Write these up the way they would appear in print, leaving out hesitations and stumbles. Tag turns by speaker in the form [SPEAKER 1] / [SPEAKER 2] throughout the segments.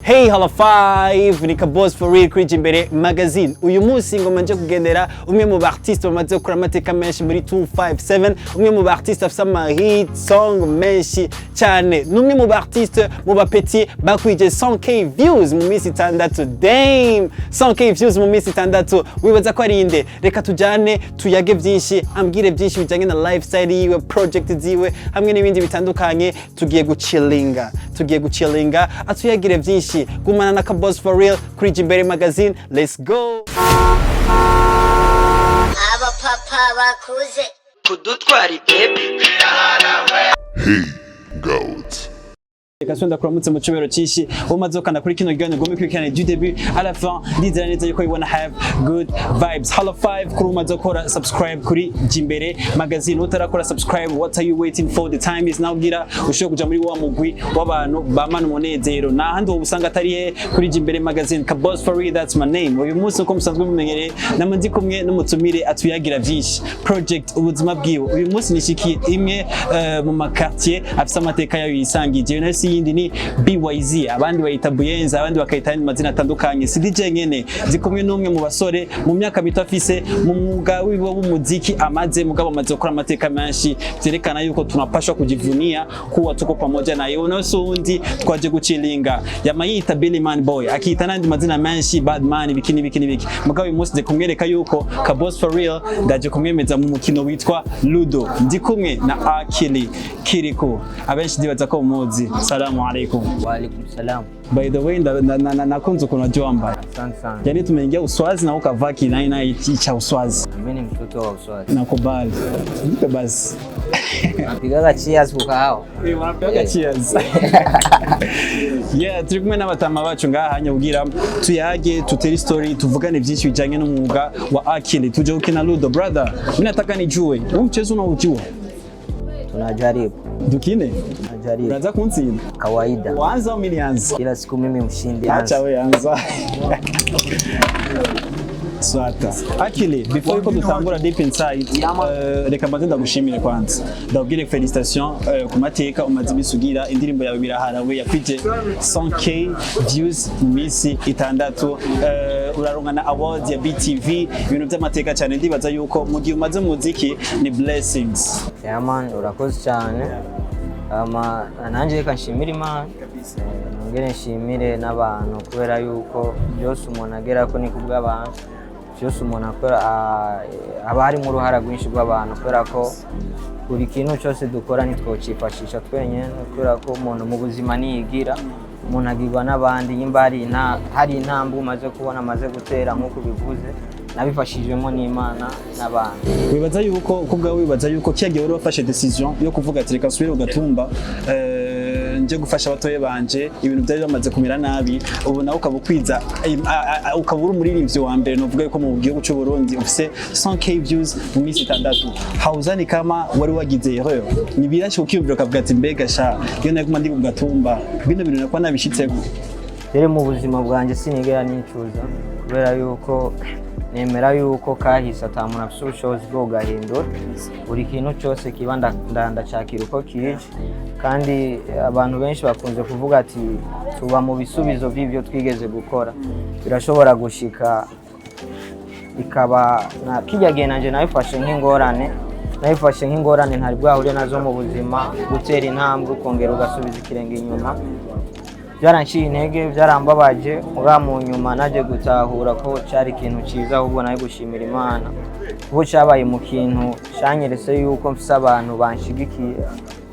[SPEAKER 1] Hey hala 5 ni Boss for real kuri Uwambere magazine. Uyu munsi ngo manje kugendera umwe mu artiste bamaze gukora amateka menshi muri 257, umwe mu artiste afite ama hit song menshi cyane. Numwe mu artiste mu bapeti bakwije 100k views mu minsi 6. Damn, 100k views mu minsi 6. Wibaza ko ari inde? Reka tujane tuyage byinshi, ambwire byinshi bijanye na lifestyle yiwe, project ziwe hamwe n'ibindi bitandukanye. Tugiye guchillinga atuyagire byinshi. Gumana na Boss for real kuri Uwambere magazine. Let's go.
[SPEAKER 2] Aba papa bakuze
[SPEAKER 3] kudutwari baby.
[SPEAKER 4] Hey, goat.
[SPEAKER 1] Kasonda kuramutse mu cyubero cishi umazokana kuri kino gigane gome kwikane du début à la fin ndizera neza yuko you wanna have good vibes. Halo 5 kuri umazokora subscribe kuri Uwambere magazine. Utarakora subscribe, what are you waiting for? The time is now. Gira ushobora kuja muri wa mugwi w'abantu bamana umunezero na handi ubusanga atari he kuri Uwambere magazine. Boss for real, that's my name. Uyu munsi uko musanzwe mumenyereye namandi kumwe n'umutumire atuyagira vyinshi project ubuzima bwiwe. Uyu munsi nishikiye imwe mu makartier afisa amateka yayo yisangije yindi ni BYZ, abandi bayita Buyenza, abandi bakayita amazina atandukanye. Si DJ nyene zikomwe n'umwe mu basore mu myaka mito afise mu mwuga wiwe w'umuziki amaze mugabo amaze gukora amateka menshi, byerekana yuko tunapashwa kujivunia kuwa tuko pamoja na yeye. Unaso undi twaje guchillinga yamayita Billy Man Boy, akita nandi mazina menshi Bad Man bikini mugabo uyu munsi kumwereka yuko Boss for real ndaje kumwemeza mu mukino witwa Ludo. Ndi kumwe na Akili Kirikou, abenshi ndibaza ko muzi. Assalamu alaikum.
[SPEAKER 3] Wa alaikum salam.
[SPEAKER 1] By the way nakunze ukuntu wajua.
[SPEAKER 3] Asante sana.
[SPEAKER 1] Yaani tumeingia Uswazi na ukavaa kinaina cha Uswazi.
[SPEAKER 3] Mimi ni mtoto wa Uswazi.
[SPEAKER 1] Nakubali. Nipe basi.
[SPEAKER 3] Napigaga cheers kwa hao.
[SPEAKER 1] Wanapigaga cheers. Yeah, turi kumwe n'abatama bacu ngaha hanya kugira tuyage tutere story tuvugane byinshi bijanye n'umwuga wa Akili. Tuje ukina Ludo brother. Mimi nataka nijue, huu mchezo unaujua?
[SPEAKER 3] Tunajaribu.
[SPEAKER 1] Dukine?
[SPEAKER 3] Tunajaribu.
[SPEAKER 1] Unaanza kunsinda?
[SPEAKER 3] Kawaida.
[SPEAKER 1] Waanza au mimi nianze?
[SPEAKER 3] Kila siku mimi mshindi.
[SPEAKER 1] Acha wewe anza. Swata. Akili, before yuko dutangura deep inside, reka mbanze ndagushimire kwanza. Ndabwire felicitation ku mateka umaze bisugira indirimbo yawe biraharawe yapije 100k views mu minsi 6. Uraronka na award ya BTV, ibintu by'amateka cyane. Ndibaza yuko mu gihe umaze muziki ni blessings.
[SPEAKER 3] Yeah man, urakoze cyane. Nanjye reka nshimire Imana, nongere nshimire n'abantu kubera yuko byose umuntu agera ko ni kubw'abantu, byose umuntu akora aba hari mu ruhara rwinshi rw'abantu, kubera ko buri kintu cyose dukora nitwocifashisha twenyine, kubera ko umuntu mu buzima niyigira, umuntu agirwa n'abandi. Nimba hari intambwe umaze kubona amaze gutera nk'uko bivuze, nabifashijwemo n'Imana n'abantu.
[SPEAKER 1] Wibaza yuko kubwawe wibaza yuko kiyagiye wari wafashe decision yo kuvuga ati reka subire ugatumba nje gufasha abatoye banje ibintu byari bamaze kumira nabi, ubu nawe ukabukwiza ukabura umuririmbyi wa mbere novuga yuko mu gihugu cy'u Burundi ufise 100k views mu minsi 6. Hauzani kama wari wagize erreur? Ni birashi ukiyumvira ukavuga ati mbega sha iyo naguma ndi kugatumba bino bintu nakwa nabishitseko.
[SPEAKER 3] Rero mu buzima bwanjye sinigera nicuza, kubera yuko nemera yuko kahise atamuntu afite ubushobozi bwo gahindura. Buri kintu cyose kiba ndacakira uko kije, kandi abantu benshi bakunze kuvuga ati tuba mu bisubizo by'ibyo twigeze gukora. Birashobora gushika ikaba kijya gihe nanje nabifashe nk'ingorane ntari bwahure nazo mu buzima, gutera intambwe ukongera ugasubiza ikirenge inyuma. Byaranciye intege, byarambabaje, mu nyuma naje gutahura ko cyari ikintu cyiza, ahubwo nayo gushimira Imana kuko cyabaye mu kintu cyanyeretse yuko mfise abantu banshigikiye,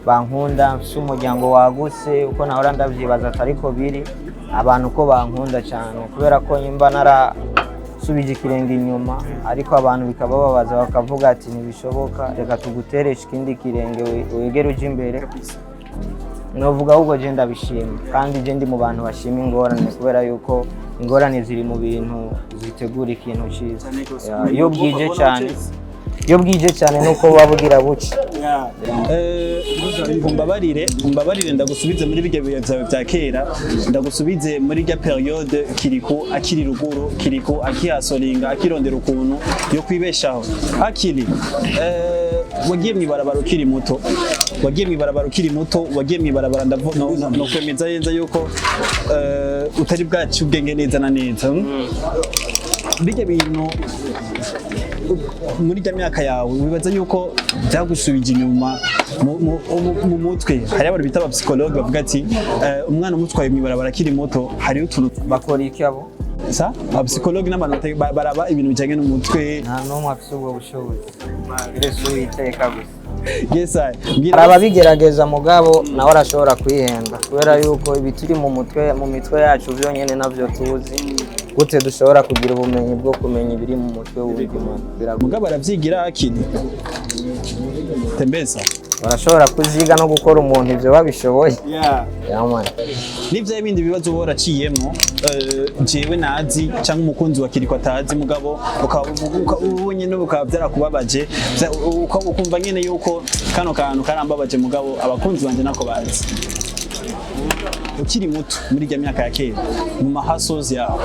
[SPEAKER 3] bankunda, mfise umuryango wagutse uko nahora ndavyibaza atariko biri, abantu ko bankunda cyane, kubera ko nyimba narasubije ikirenge inyuma ariko abantu bikabababaza bakavuga ati ntibishoboka, reka tugutereshe ikindi kirenge wegere uje imbere. Novuga ahubwo je ndabishima, kandi je ndi mu bantu bashima ingorane, kubera yuko ingorane ziri mu bintu zitegura ikintu cyiza. Iyo bwije cyane nuko wabugira buci. Umbabarire ndagusubize muri bijya bihe byawe bya kera, ndagusubize muri rya periode Kirikou akiri ruguru, Kirikou akihasoringa akirondera ukuntu yo kwibeshaho. Akili wagiye mwibarabara ukiri muto
[SPEAKER 1] wagiye mwibarabara ukiri muto wagiye mwibarabara no kwemeza neza yuko utari bwaci ubwenge neza na neza bijya bintu muri myaka yawe wibaza yuko byagusubije inyuma mu mutwe hari abantu bita abapsikologe bavuga ati umwana umutwaye mwibarabara akiri muto hari utuntu
[SPEAKER 3] bakora iki abo
[SPEAKER 1] sa abapsikologe n'abantu baraba ibintu bijanye n'umutwe
[SPEAKER 3] nta n'umwe afite ubwo bushobozi Yesu yiteka gusa
[SPEAKER 1] yes
[SPEAKER 3] ababigerageza mugabo nawe arashobora kwihenda kubera yuko ibi turi mu mitwe yacu byonyine navyo tuzi gute dushobora kugira ubumenyi bwo kumenya ibiri mu mutwe w'ubuzima
[SPEAKER 1] mugabo aravyigira akili tembeza
[SPEAKER 3] barashobora kuziga no gukora umuntu ivyo babishoboye yamana
[SPEAKER 1] n'ivyo bindi bibazo boraciyemo jewe nazi cyangwa umukunzi wa Kirikou atazi mugabo ubonye no bukaba byarakubabaje ukumva nyene yuko kano kantu karambabaje mugabo abakunzi banje nako bazi ukiri muto muri rya myaka ya kera mu mahasozi yawe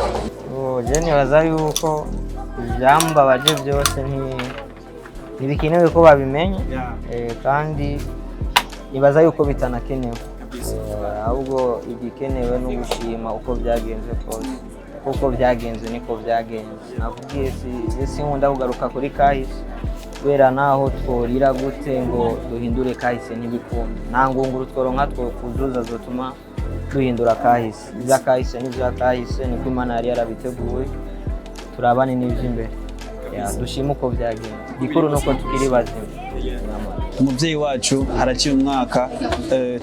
[SPEAKER 3] je nibaza yuko ivyambabaje byose ntibikenewe ko babimenya kandi nibaza yuko bitanakenewe ahubwo igikenewe no gushima uko byagenze kose kuko byagenze niko byagenze nakubwiye si nkunda kugaruka kuri kahise kubera naho tworira gute ngo duhindure kahise ntibikunde nta ngunguru tworonka kuzuza zotuma duhindura kahise ibya kahise n'ibya kahise niko Imana yari yarabiteguye turabane n'ivy'imbere dushima uko byagenze gikuru nuko tukiri bazima
[SPEAKER 1] umuvyeyi wacu haraciye umwaka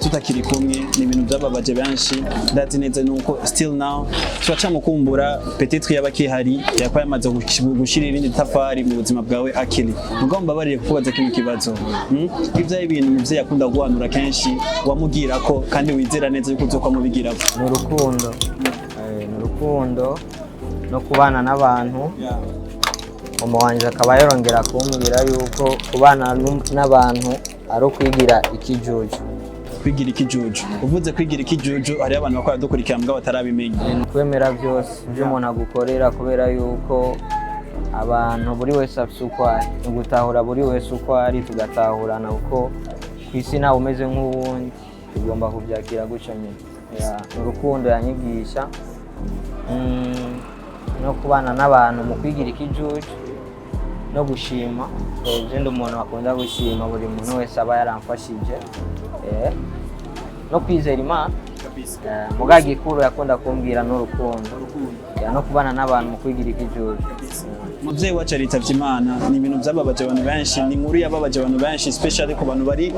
[SPEAKER 1] tutakiri kumwe ni ibintu byababaje benshi ndazi neza nuko still now turacamukumbura peut-être yabakihari yakwa yamaze gushira irindi tafari mu buzima bwawe Akili mugomba mbabarire kubaza kino kibazo ivyo ibintu umuvyeyi akunda guhanura kenshi wamugira ko kandi wizera neza yuko uzoka mubigira
[SPEAKER 3] n'urukundo no kubana n'abantu mama wanje akaba yarongera kumbwira yuko kubana n'abantu ari ukwigira ikijuju uvuze kwigira ikijuju hari abantu bakora dukurikira mbwa batarabimenya kwemera byose ibyo umuntu agukorera kubera yuko abantu buri wese afite uko ari gutahura buri wese uko ari tugatahurana uko kwisi nawe umeze nk'uwundi tugomba kubyakira gutyo nyine urukundo yanyigisha no kubana n'abantu mu kwigira ikijuju no gushima ndi umuntu akunda gushima buri muntu wese aba yaramfashije no kwizera Imana muga gikuru yakunda kumbwira n'urukundo no kubana n'abantu mu kwigira ikijuju
[SPEAKER 1] umuvyeyi wacu aritavye Imana ni ibintu byababaje abantu benshi ni inkuru yababaje abantu benshi especially ku bantu bari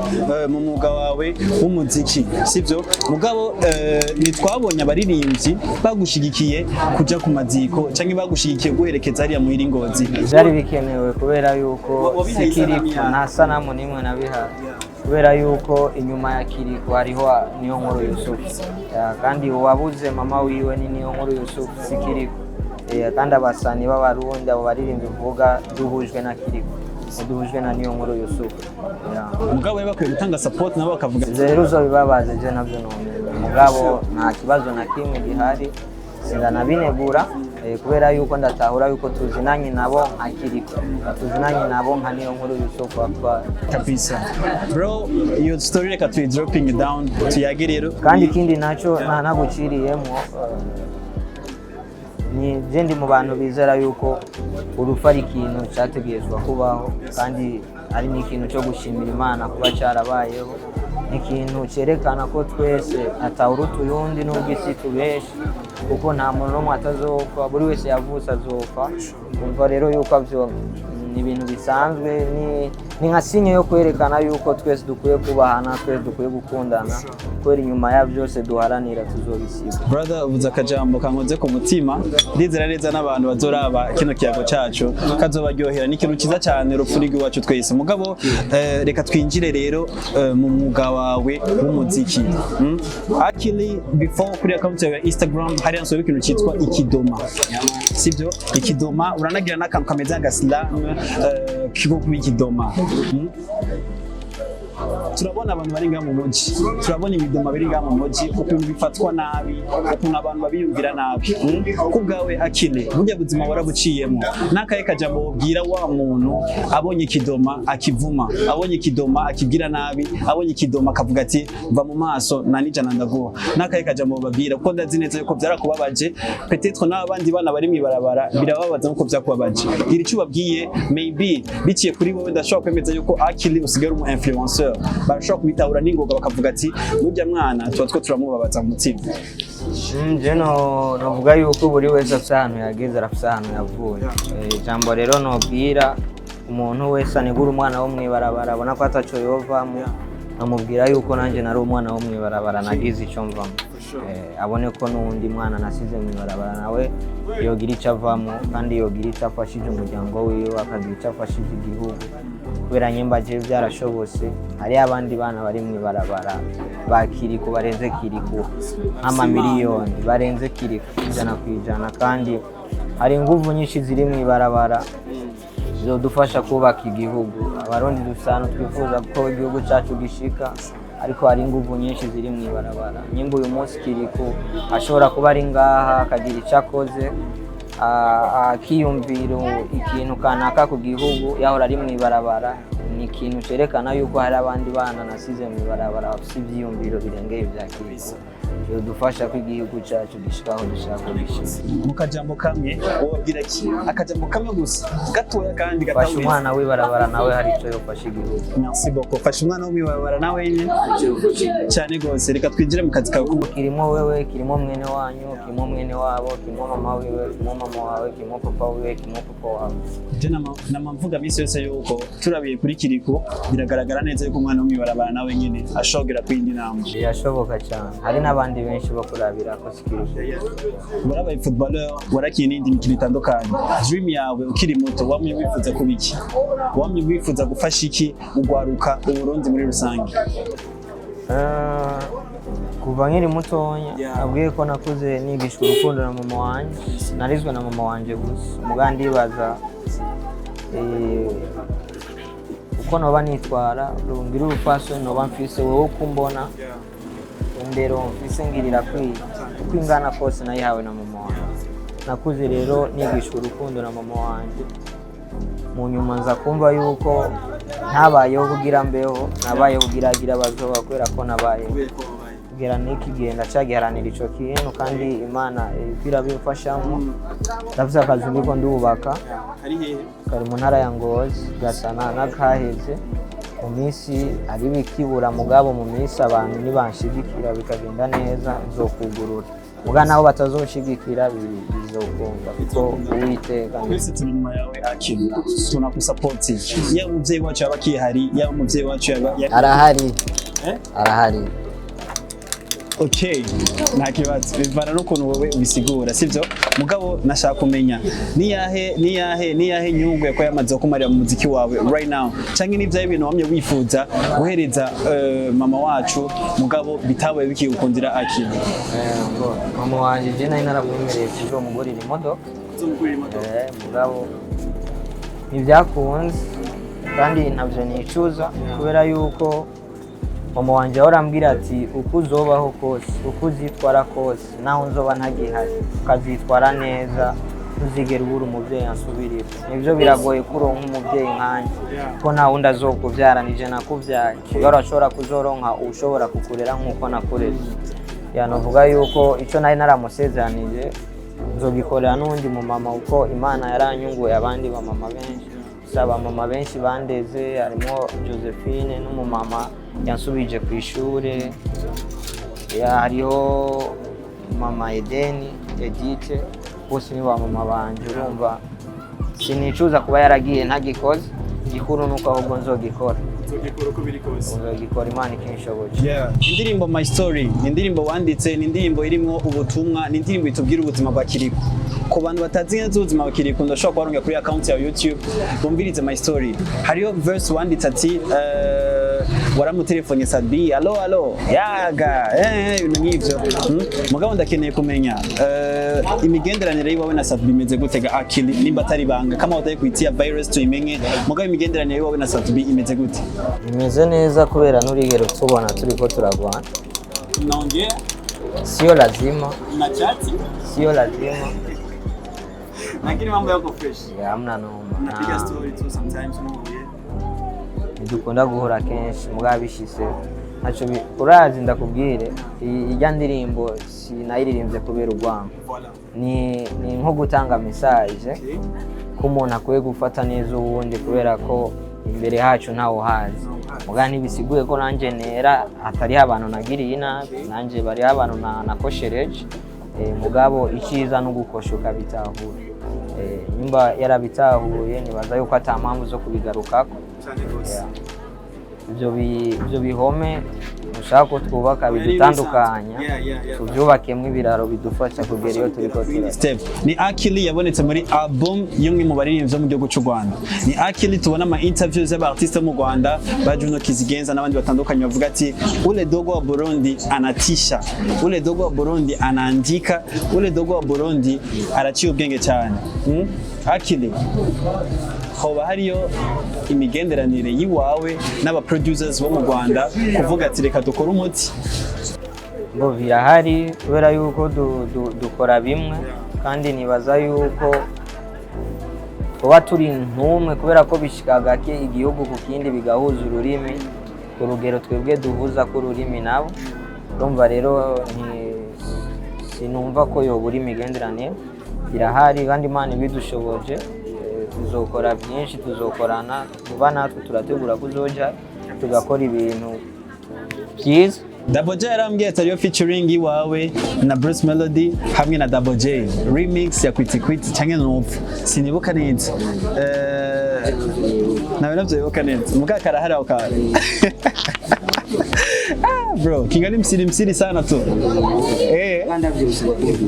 [SPEAKER 1] mu mwuga wawe w'umuziki sivyo mugabo nitwabonye abaririmbyi bagushigikiye kuja ku maziko canke bagushigikiye guherekeza hariya muhira Ngozi
[SPEAKER 3] byari bikenewe kubera yuko Kirikou nta sanamu nimwe nabihaye kubera yuko inyuma ya Kirikou hariho niyo nkuru Yusufu kandi uwabuze mama wiwe ni niyo nkuru Yusufu si Kirikou kandi abasani b'abarundi abo baririmba uvuga duhujwe na Kirikou duhujwe na niyo nkuru Yusufu
[SPEAKER 1] mugabo bakwiye gutanga support nabo bakavuga
[SPEAKER 3] rero uzobibabaze je navyo mugabo nta kibazo na kimwe gihari sindanabinegura kubera yuko ndatahura yuko tuzinanye nabo nka Kirikou tuzinanye nabo nka niyo nkuru Yusufu akwa
[SPEAKER 1] kabisa bro your story reka tu dropping down tuyage rero
[SPEAKER 3] kandi ikindi naco naguciriyemo ni jendi mu bantu bizera yuko urupfu ari ikintu cyategerezwa kubaho kandi ari n'ikintu cyo gushimira Imana kuba cyarabayeho ikintu cyerekana ko twese atawuruta uyundi n'ubwo isi tubeshi kuko nta muntu n'umwe atazopfa buri wese yavutse azopfa umva rero yuko avyo ni ibintu bisanzwe ni nka sinye yo kwerekana yuko twese dukwiye kubahana twese dukwiye gukundana kubera inyuma ya byose duharanira tuzobisiga
[SPEAKER 1] brother uvuze akajambo kankoze ku mutima ndizera neza n'abantu bazoraba kino kiyago cyacu kazobaryohera n'ikintu cyiza cyane rupfurigi wacu twese mugabo reka twinjire rero mu mwuga wawe w'umuziki Akili before kuri account ya Instagram hari ansobe ikintu cyitwa ikidoma sibyo ikidoma uranagira n'akantu kameze nka slam kiko kuba ikidoma turabona abantu bari ngaha mu muji, turabona ibidoma biri ngaha mu muji, ukuntu bifatwa nabi, ukuntu abantu babiyumvira nabi. Kubwawe Akili, burya buzima warabuciyemo, n'akaye kajambo wobwira wa muntu abonye ikidoma akivuma, abonye ikidoma akibwira nabi, abonye ikidoma akavuga ati va mu maso na nijana ndaguha, n'akaye kajambo babwira kuko ndazi neza yuko byarakubabaje, peut-être n'abandi bana bari mwibarabara birababaza nuko byakubabaje. Gira icyo babwiye, maybe biciye kuri wowe ndashobora kwemeza yuko Akili usigara umu influenceur, barashobora kubitahura n'ingoga bakavuga ati nujya mwana tuba two turamubabaza mu mutima.
[SPEAKER 3] Je novuga yuko buri wese afite ahantu yageze, arafite ahantu yavuye. Ijambo rero nobwira umuntu wese anegura umwana wo mwibarabara abona ko ataco yovamo, namubwira yuko nanje nari umwana wo mwibarabara nagize icyo mvamo. Abone ko n'undi mwana nasize mwibarabara nawe yogira icyo avamo, kandi yogira icyo afashije umuryango wiwe, akagira icyo afashije igihugu. Kubera nyembaje byarashobose, hari abandi bana bari mwibarabara ba Kirikou barenze Kirikou amamiliyoni, barenze Kirikou ijana ku ijana, kandi hari inguvu nyinshi ziri mwibarabara zodufasha kubaka igihugu. Abarundi dusana twifuza ko igihugu cyacu gishika, ariko hari inguvu nyinshi ziri mwibarabara. Nyimba uyu munsi Kirikou ashobora kuba ari ngaha akagira icyo akoze, akiyumvira ikintu kanaka ku gihugu, yahora ari mwibarabara, ni ikintu cerekana yuko hari abandi bana nasize mwibarabara bafite ivyiyumviro birengeye bya Kirikou, dufasha ko igihugu cyacu gishikaho dushaka gishika.
[SPEAKER 1] Mu kajambo kamwe wabwira ki? Akajambo kamwe gusa gatoya kandi
[SPEAKER 3] fasha
[SPEAKER 1] gatawuye.
[SPEAKER 3] umwana w'ibarabara nawe hari icyo yofasha igihugu.
[SPEAKER 1] Merci beaucoup. Fasha umwana w'ibarabara nawe nyine cyane gose. Reka twinjire mu kazi kawe.
[SPEAKER 3] Kirimo wewe, kirimo mwene wanyu, kirimo mwene wabo, kirimo mama wiwe, kirimo mama wawe, kirimo papa wiwe, kirimo papa wawe.
[SPEAKER 1] Je namamvuga misi yose yuko turabiye kuri Kirikou biragaragara neza yuko umwana w'ibarabara nawe nyine ashogera kwindi nama.
[SPEAKER 3] Yashoboka cyane. Hari n'abandi benshi bakurabira ko Kirikou.
[SPEAKER 1] Warabaye footballer, warakiye n'indi mikino itandukanye. Dream yawe ukiri muto wamye wifuza kuba iki? Wamye wifuza gufasha iki ugwaruka Uburundi muri rusange?
[SPEAKER 3] Kuva nkiri mutonya nabwiye ko nakuze nigishwa urukundo na mama wanje, narizwe na mama wanje gusa. Mugandi baza uko noba nitwara, ngira urupaso noba mfise wowe kumbona, indero mfise ngirira uko ingana kose nayihawe na mama wanje. Nakuze rero nigishwa urukundo na mama wanje, mu nyuma nza kumva yuko ntabayeho kugira mbeho, nabayeho kugira bazoba, kubera ko nabayeho kugira n'ikigenda cyagiharanira ico kintu, kandi Imana irabimfashamo. Ndafise akazi ndiko ndubaka kari mu ntara ya Ngozi, gasana nakaheze mu minsi ari bikibura, mugabo mu minsi abantu nibanshigikira bikagenda neza nzokugurura. Muga naho batazoshigikira bizokunda, kuko Uwiteka
[SPEAKER 1] twese turi nyuma yawe Akili, tunakusupport. Ya umuvyeyi wacu abakihari, ya umuvyeyi wacu
[SPEAKER 3] arahari. Arahari.
[SPEAKER 1] Okay, nta kibazo. Bivana n'ukuntu wowe ubisigura, sivyo? Mugabo nashaka kumenya niyahe nyungu yako yamaze kumarira mu muziki wawe right now, canke n'ivyaye ibintu wamye wifuza guhereza mama wacu, mugabo bitabaye bikigukundira Akili?
[SPEAKER 3] Mama wanje je nari naramwemereye kuzomugurira imodoka, mugabo ntibyakunze, kandi ntavyo nicuza, kubera yuko mama wanje arambwira ati uko uzobaho kose, uko uzitwara kose, naho nzoba ntagihari, ukazitwara neza, uzigera ubura umuvyeyi ansubirira. Nivyo biragoye kuronka umuvyeyi nkanje, ko nta wundi azokuvyara, nije nakuvyaye. Urashobora kuzoronka ushobora kukurera nk'uko nakureze. Novuga yuko ico nari naramusezeranije nzogikorera n'undi mu mama, uko Imana yaranyunguye abandi ba mama benshi. Saba mama benshi bandeze, harimo Josephine n'umumama yansubije ku ishure, hariho mama Edeni, Edite, bose ni ba mama banje. Urumva sinicuza kuba yaragiye ntagikoze, igikuru nuko ahubwo nzogikora uko biri kose, nzogikora Imana ikinshoboje.
[SPEAKER 1] Indirimbo My Story, indirimbo wanditse, ni indirimbo irimo ubutumwa, ni indirimbo itubwira ubuzima bwa Kirikou. Ku bantu batazi neza ubuzima bwa Kirikou, ndashobora kubaronga kuri account ya YouTube bumvirize My Story. Hariyo verse wanditse ati waramutelefone Sadbi alo yaga ibintu nk'ivyo mugabo ndakeneye kumenya imigenderanire yiwawe na Sadbi imeze gutega Akili nimba atari banga kama utaye kuitia virus tuimenye mugabo imigenderanire yiwawe na Sadbi imeze gute
[SPEAKER 3] imeze neza kubera nurigero tubona turiko turagwana
[SPEAKER 1] naongea
[SPEAKER 3] sio lazima
[SPEAKER 1] na chati
[SPEAKER 3] sio lazima
[SPEAKER 1] lakini mambo yako fresh
[SPEAKER 3] hamna noma
[SPEAKER 1] napiga story tu sometimes
[SPEAKER 3] dukunda guhora kenshi mugabishise naco urazi ndakubwire ijya ndirimbo sinayiririmbye kubera urwango ni nko gutanga message ko umuntu akwiye gufata neza uwundi kubera ko imbere hacu ntawo hazi mugani bisiguye ko nanje nera atari abantu nagiriye nabi nanje bari abantu nakoshereje mugabo iciza no gukoshuka bitahura nyumba yarabitahuye nibaza yuko atampamvu zo kubigarukako ibyo bihome ushaka ko twubaka bidutandukanya tubyubakemo ibiraro bidufasha kugera iyo turiko
[SPEAKER 1] step ni Akili yabonetse muri album y'umwe mu baririmbyi mu gihugu cy'u Rwanda ni Akili tubona ama interviews y'abartiste mu Rwanda ba Juno Kizigenza n'abandi batandukanye bavuga ati ule dogo wa Burundi anatisha ule dogo wa Burundi anaandika ule dogo wa Burundi araciye ubwenge cyane Akili hoba hariyo imigenderanire yiwawe n'aba producers bo mu Rwanda kuvuga ati reka dukora umuti
[SPEAKER 3] ngo birahari kubera yuko dukora bimwe kandi nibaza yuko kuba turi ntumwe kubera ko bishikaga ke igihugu ku kindi bigahuza ururimi urugero twebwe duhuza ko ururimi nabo urumva rero sinumva ko yobura imigenderanire birahari kandi Imana ibidushoboje tuzokora byinshi tuzokorana vuba natwe turategura kuzoja tugakora ibintu byiza
[SPEAKER 1] Double J yarambwiye atariyo featuring iwawe na Bruce Melody hamwe na Double J remix ya Kwiti Kwiti cyangwa n'upfu sinibuka neza nawe navyo yibuka neza mugakara hari aho kare bro kingali msiri sana tu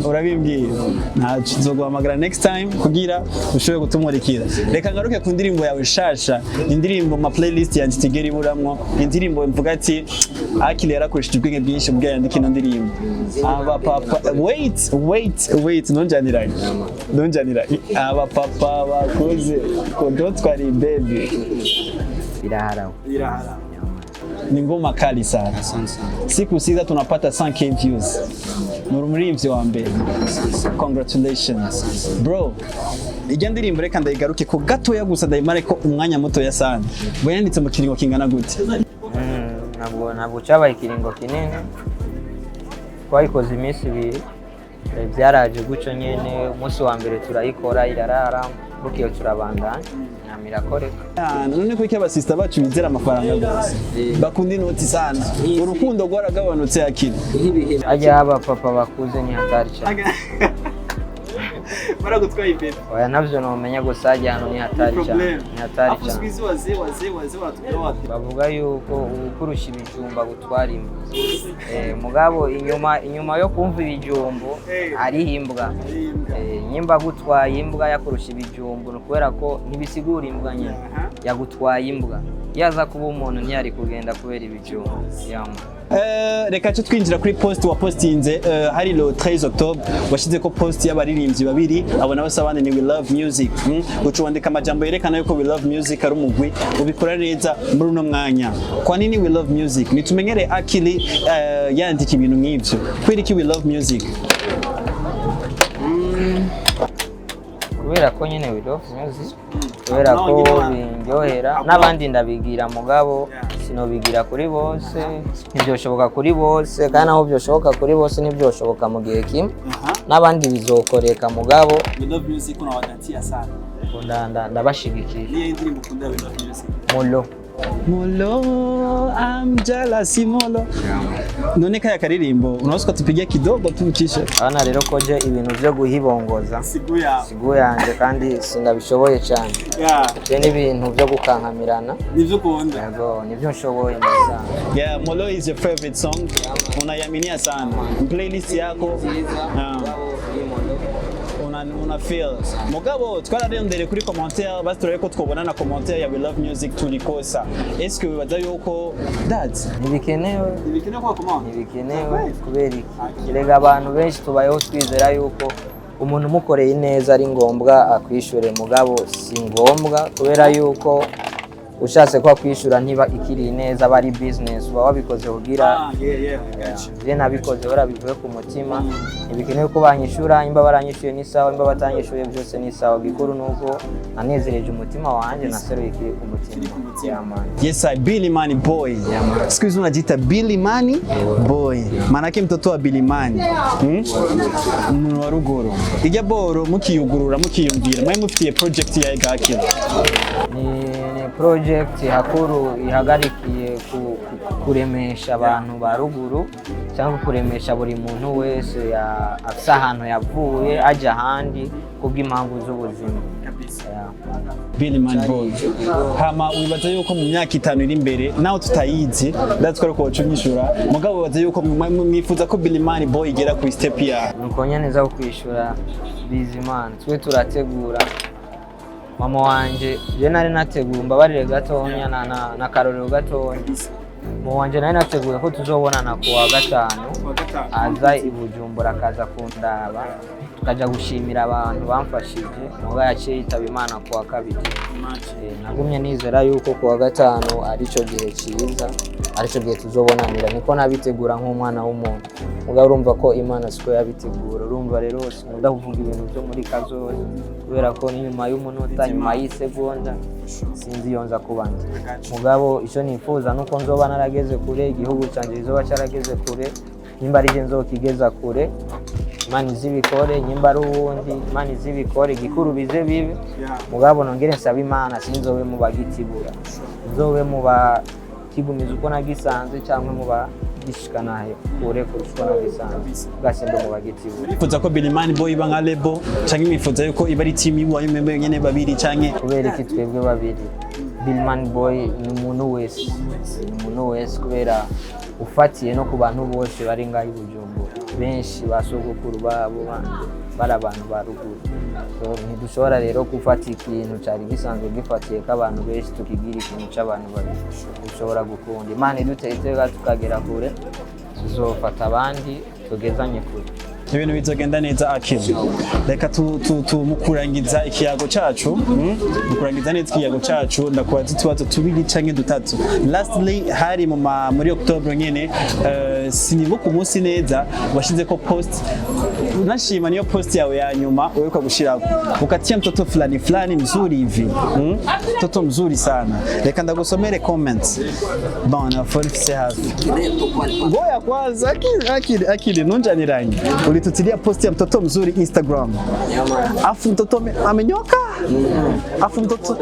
[SPEAKER 1] urabimbwiye ntacu nzoguhamagara next time kugira ushoboye gutumurikira reka ngaruke ku ndirimbo yawe shasha indirimbo ma playlist yanjye tigera iburamwo indirimbo mvuga ati Akili yarakoresheje ubwenge bwinshi mu yandika ino ndirimbo aba papa wait nonjanira aba papa bakoze ko dotwari baby
[SPEAKER 3] birahara
[SPEAKER 1] ni ngoma kali sana. Siku sita tunapata 100k views. Muri Uwambere. Congratulations. Bro, ijya ndirimbo reka ndayigaruke ko gatoya gusa ndayimare ko umwanya muto ya sana. Wayanditse mu kiringo kingana gute?
[SPEAKER 3] Ntabwo cyabaye ikiringo kinini. Twayikoze iminsi ibiri. Byaraje guco nyene umunsi wa mbere turayikora irarara bukiyo turabandanya nyamirakoreka.
[SPEAKER 1] None ko iki abasista bacu bizera amafaranga gose. Bakunda inoti sana. Urukundo rwaragabanutse Akili.
[SPEAKER 3] Ajya aba papa bakuze ni hatari cyane.
[SPEAKER 1] Baragutwaye imbere.
[SPEAKER 3] Oya navyo no menya gusa ajya hano ni hatari cyane. Ni hatari cyane.
[SPEAKER 1] Afuswizi wazee watubwira
[SPEAKER 3] bavuga yuko ukurusha ibijumba gutwara imbwa. Mugabo inyuma yo kumva ibijumbo ari himbwa. Nyimba gutwaye imbwa yakurusha ibijumbo kubera ko ntibisigura imbwa nyine yagutwaye imbwa yaza kuba umuntu ntiyari kugenda kubera ibijumbo yamwe.
[SPEAKER 1] Reka cyo twinjira kuri post wa postinze hari le 13 Octobre washize ko post y'abaririmbyi babiri abo nabo sabane ni We Love Music ucwandika amajambo yerekana yuko We Love Music ari umugwi ubikora neza muri uno mwanya. Kwa nini We Love Music? Nitumenyere Akili yandika ibintu nk'ivyo kwiriki We Love Music
[SPEAKER 3] kubera ko nyine We Love Music kubera ko bindyohera n'abandi ndabigira mugabo sinobigira kuri bose ntibyoshoboka kuri bose kandi aho byoshoboka kuri bose ntibyoshoboka mu gihe kimwe n'abandi bizokoreka mugabo
[SPEAKER 1] We Love Music una wadatia sana
[SPEAKER 3] ndabashigikira.
[SPEAKER 1] Niye indirimbo ukunda We Love Music?
[SPEAKER 3] Molo
[SPEAKER 1] I'm jealous molo. None kaya karirimbo unaweza tupigia kidogo tubikishe.
[SPEAKER 3] Ana rero koje ibintu byo guhibongoza sigu yanje kandi sindabishoboye cyane. Je ni ibintu byo gukankamirana
[SPEAKER 1] nivyo kuonda.
[SPEAKER 3] Yego nivyo nshoboye neza.
[SPEAKER 1] Yeah, Molo is your favorite song. Unayaminia sana. Playlist yako man una feel mugabo twararendere kuri commentaire basitore ko twobona na commentaire ya We Love Music tunikosa est-ce que bibaza yuko that
[SPEAKER 3] ntibikenewe
[SPEAKER 1] kwa comment
[SPEAKER 3] ntibikenewe kubera iki kirega abantu benshi tubayeho twizera yuko umuntu umukoreye neza ari ngombwa akwishure mugabo si ngombwa kubera yuko ushatse ko akwishura ntiba ikiri neza bari business uba wabikoze kugira je nabikoze barabivuye ku mutima ntibikenewe ko banyishura imba baranyishuye ni sawa imba batanyishuye byose ni sawa gikuru nuko nanezereje umutima wanje naseruye ikiri ku mutima
[SPEAKER 1] yes I Billy Money boy siku hizi unajiita Billy Money boy maana yake mtoto wa Billy Money umuntu wa ruguru ijya boro mukiyugurura mukiyumvira mwe mufitiye project ya Akili
[SPEAKER 3] ni project hakuru ihagarikiye kuremesha abantu ba ruguru cyangwa kuremesha buri muntu wese afite ahantu yavuye aje ahandi kubw'impamvu z'ubuzima
[SPEAKER 1] Billy Money boy hama wibaza yuko mu myaka 5 iri imbere naho tutayizi ndatwara ko wacumyishura mugabo wibaza yuko mwifuza ko Billy Money boy igera ku step ya
[SPEAKER 3] nuko nyaneza kwishura bizimana twe turategura mama wanje je nari nateguye mbabarire gatonya na karorero gatonya mu wanje nari nateguye ko tuzobonana ku wa gatanu aza ibujumbura akaza kundaba tukaja gushimira abantu bamfashije muga yaciye yitaba Imana ku wa kabiri nagumye nizera yuko ku wa gatanu arico gihe cyiza arico gihe tuzobonanira niko nabitegura nk'umwana w'umuntu muga urumva ko Imana siko yabitegura urumva rero sinda kuvuga ibintu byo muri kazoza kubera ko nyuma y'umunota nyuma y'isegonda sinzi yonza kubanje mugabo ico nifuza nuko nzoba narageze kure igihugu canje izoba cyarageze kure nimba ari nzokigeza kure Imana izibikore nyimba ari uwundi Imana izibikore gikuru bize bibe mugabo nongere nsaba Imana sinzobe mu bagitibura nzobe mu bakigumiza uko nagisanze cyangwa mu bagishikana kure kuko nagisanze gasimbe mu bagitibura
[SPEAKER 1] wifuza ko Billy Money boy iba nka label cyangwa wifuza yuko iba ari team iwa member nyene babiri cyangwa
[SPEAKER 3] kubera iki twebwe babiri Billy Money boy ni umuntu wese kubera ufatiye no ku bantu bose bari ngaho ibujumbura benshi basogokuru babo bari abantu ba ruguru ntidushobora rero gufata ikintu cyari gisanzwe gifatiye ko abantu benshi tukigira ikintu cy'abantu babiri dushobora gukunda Imana iduteza tukagera kure tuzofata abandi tugezanye kure
[SPEAKER 1] ibintu bizogenda neza Akili reka tumukurangiza ikiyago cacu mukurangiza neza ikiyago cacu ndakubaza tubazo tubiri canke dutatu lastly hari muri October nyene sinibuka umunsi neza washize ko post nashima niyo post yawe ya nyuma uweka gushirako ukatia mtoto fulani mzuri hivi mtoto mzuri sana reka ndagusomere comments bon na force hafi ngoya kwanza Akili nunjaniranye ulitutilia post ya mtoto mzuri Instagram afu mtoto amenyoka afu mtoto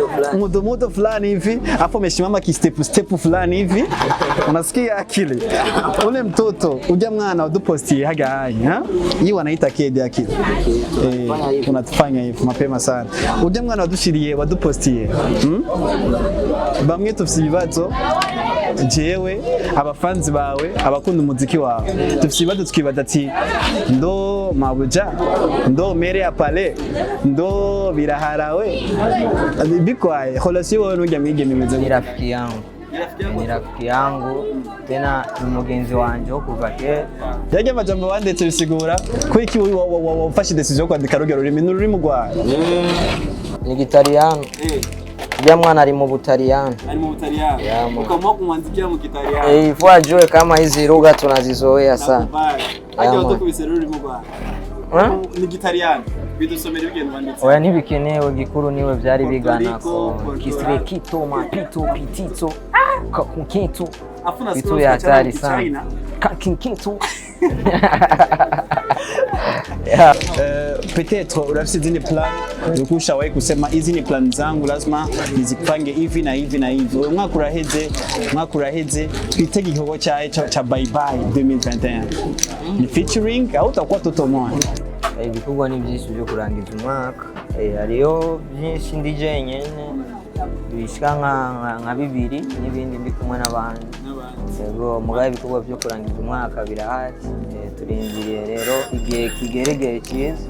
[SPEAKER 1] mudo fulani hivi afu ameshimama ki step fulani hivi unasikia Akili ule mtoto uja mwana wadupostie haga haya hii wanaita kedi Akili unatufanya hivi mapema sana uja mwana wadupostie bamwe tufite ibibazo jewe abafanzi bawe abakunda umuziki wawe dufite ibibazo twibaza ati ndo mabuja ndo mere apale ndo biraharawe bikwaye relation wewe n'ujya mwige mimeze
[SPEAKER 3] ni rafiki yangu tena ni mugenzi wanje kuva ke
[SPEAKER 1] yage majambo wandetse bisigura ko iki wafashe decision yo kwandika rurimi n'ururimi rwawe
[SPEAKER 3] ni Gitaliyano ya mwana ari mu Butaliyano
[SPEAKER 1] ukamwa kumwandikia mu Kitaliyano
[SPEAKER 3] ifo ajue kama hizi lugha tunazizoea sana
[SPEAKER 1] aje utokubisera ururimi rwawe ni Gitaliyano bidusomera ibigendo banditse
[SPEAKER 3] oya ntibikenewe gikuru niwe byari bigana ko Kirikou mapito pitito kakunketo bitu ya hatari sana kakinketo
[SPEAKER 1] peut-être urafite izindi plan ukushawahi kusema hizi ni plan zangu lazima nizipange hivi na hivi na hivi umwaka uraheze twitege igikorwa cha bye bye 2021 ni featuring au utakuwa toto mwana
[SPEAKER 3] ibikorwa ni byinshi byo kurangiza umwaka hariyo byinshi ndi jenyene bishika nka bibiri n'ibindi ndi kumwe n'abandi. Yego mugabe ibikorwa byo kurangiza umwaka birahari. Turindiriye rero igihe kigeregeye cyiza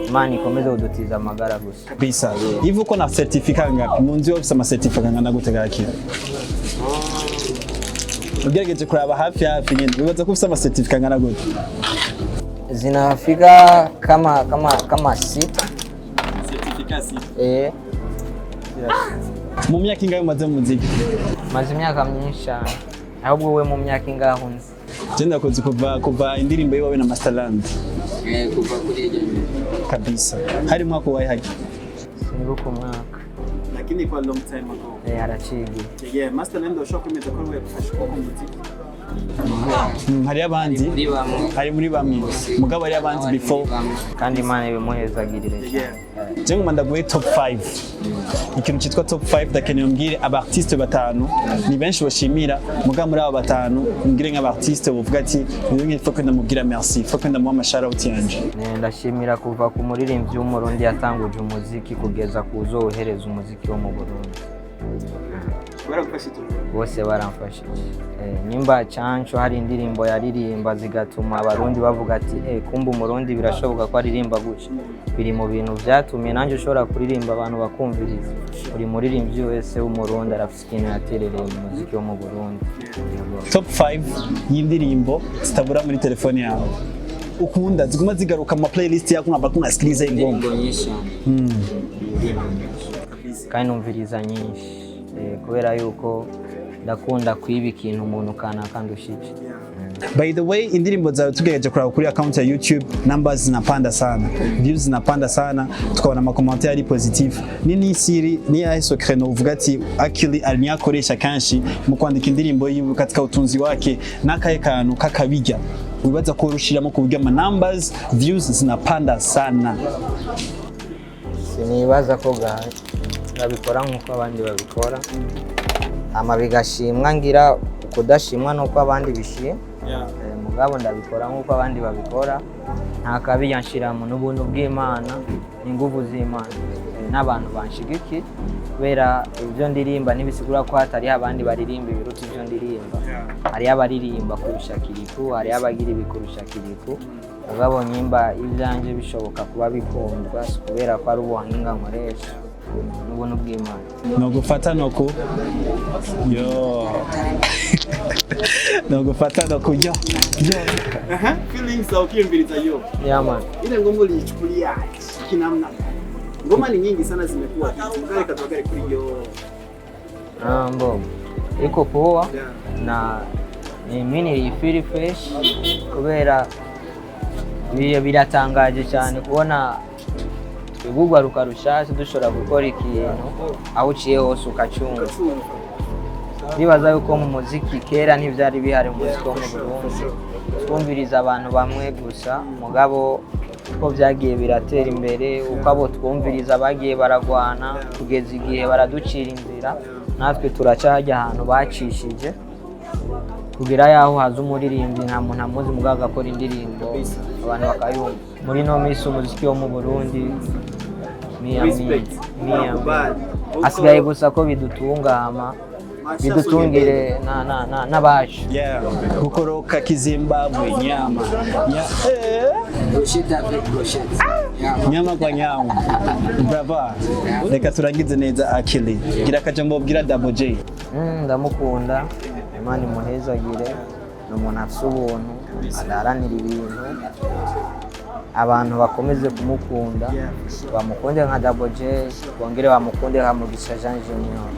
[SPEAKER 3] Imana ikomeze kudutiza amagara gusa.
[SPEAKER 1] Bisa. Ivu ko na certificate ngapi? Munzi ofisa ama certificate ngana gute gakira? Ugerageje kuraba hafi nyine. Bibaza ko ufisa ama certificate ngana gute?
[SPEAKER 3] Zinafika kama sita.
[SPEAKER 1] Certificate sita. Mu myaka ingahe umaze mu muziki?
[SPEAKER 3] Maze imyaka myinshi cyane. Ahubwo we mu myaka ingahe unzi?
[SPEAKER 1] Jenda kozi kuva indirimbo yiwawe na Masterland.
[SPEAKER 3] Kuva kuri iyo
[SPEAKER 1] kabisa. Hari mwaka wahe haje?
[SPEAKER 3] Sinibuka umwaka.
[SPEAKER 1] Lakini kwa long time ago.
[SPEAKER 3] Haracigi.
[SPEAKER 1] Yeah, Masterland ushaka kwemeza ko yagufasha ko muziki. Hari abandi hari muri bamwe mugabo hari abandi before
[SPEAKER 3] kandi Imana ibimuhezagirire cyane.
[SPEAKER 1] Je ngomba guhe top 5 ikintu cyitwa top 5 dakeneye mbwire abartiste batanu ni benshi bashimira mugabo muri abo batanu mbwire nk'abartiste bavuga ati niyo faut que ndamubwira merci faut que ndamuha amashara utiyanje.
[SPEAKER 3] Ndashimira kuva ku muririmbyi w'umurundi yatanguje umuziki kugeza kuzohereza umuziki wo mu Burundi. Bose baramfashije. Nimba Chancho hari indirimbo yaririmba zigatuma abarundi bavuga ati kumba umurundi birashoboka ko aririmba guca. Biri mu bintu byatumye nanjye ushobora kuririmba abantu bakumviriza. Uri muririmbyi wese w'umurundi arafite ikintu yaterereye mu muziki wo mu Burundi.
[SPEAKER 1] Top 5 y'indirimbo zitabura muri telefone yawe. Ukunda ziguma zigaruka mu playlist yako nkaba kunasikiliza ingomba nyinshi.
[SPEAKER 3] Kandi numviriza nyinshi. Kubera yuko ndakunda kwiba ikintu umuntu kanaka ndushije.
[SPEAKER 1] By the way, indirimbo zawe tugejeje kuraba kuri account ya YouTube, numbers zinapanda sana, views zinapanda sana, tukabona ama commentaire ari positive. Nini siri ni ya secret no uvuga ati Akili alinyakoresha kanshi mu kwandika indirimbo yiwe katika utunzi wake nakaye kantu kakabijya. Wibaza ko rushiramo ku buryo ama numbers, views zinapanda sana.
[SPEAKER 3] Sinibaza ko babikora nk'uko abandi babikora. Ama bigashimwa ngira kudashimwa nuko abandi bishimye. Mugabo ndabikora nk'uko abandi babikora. Nta kabi yanshiramo n'ubuntu bw'Imana n'ingufu z'Imana n'abantu banshigiki kubera ibyo ndirimba nibisigura ko hatari abandi baririmba ibiruta ibyo ndirimba. Hari abaririmba kurusha Kirikou, hari abagira ibikurusha Kirikou. Mugabo nyimba ibyanje bishoboka kuba bikundwa kubera ko ari ubuhanga nkoresha n'ubuntu bw'Imana.
[SPEAKER 1] No gufata noko no gufata noko yo feelings au kimbiriza yo
[SPEAKER 3] man.
[SPEAKER 1] Ile ngoma ulichukulia kinamna ngoma ni nyingi sana zimekuwa zile katokea kuri yo
[SPEAKER 3] mbo iko poa na mimi nilifeel fresh kubera biratangaje cyane kubona ubugwa rukarushashe dushobora gukora ikintu aho uciye hose ukacunga. Bibaza yuko mu muziki kera ntivyari bihari mu muziki wo mu Burundi, twumviriza abantu bamwe gusa mugabo ko byagiye biratera imbere uko abo twumviriza bagiye baragwana kugeza igihe baraducira inzira natwe turacahajya ahantu bacishije kugira yaho haza umuririmbyi nta muntu amuzi mugaga akora indirimbo abantu bakayumva. Muri no misi umuziki wo mu Burundi asigaye gusa ko bidutungama bidutungire n'abacu
[SPEAKER 1] gukoroka kizimbabwe nyama nyama kwa nyama. Brava, reka turangize neza Akili, gira akajambo bwira Double J.
[SPEAKER 3] Ndamukunda, Imana imuhezagire, n'umuntu afite ubuntu adaharanira ibintu, abantu bakomeze kumukunda, bamukunde nka Double J, bongere bamukunde nka Mugisha Jean Junior.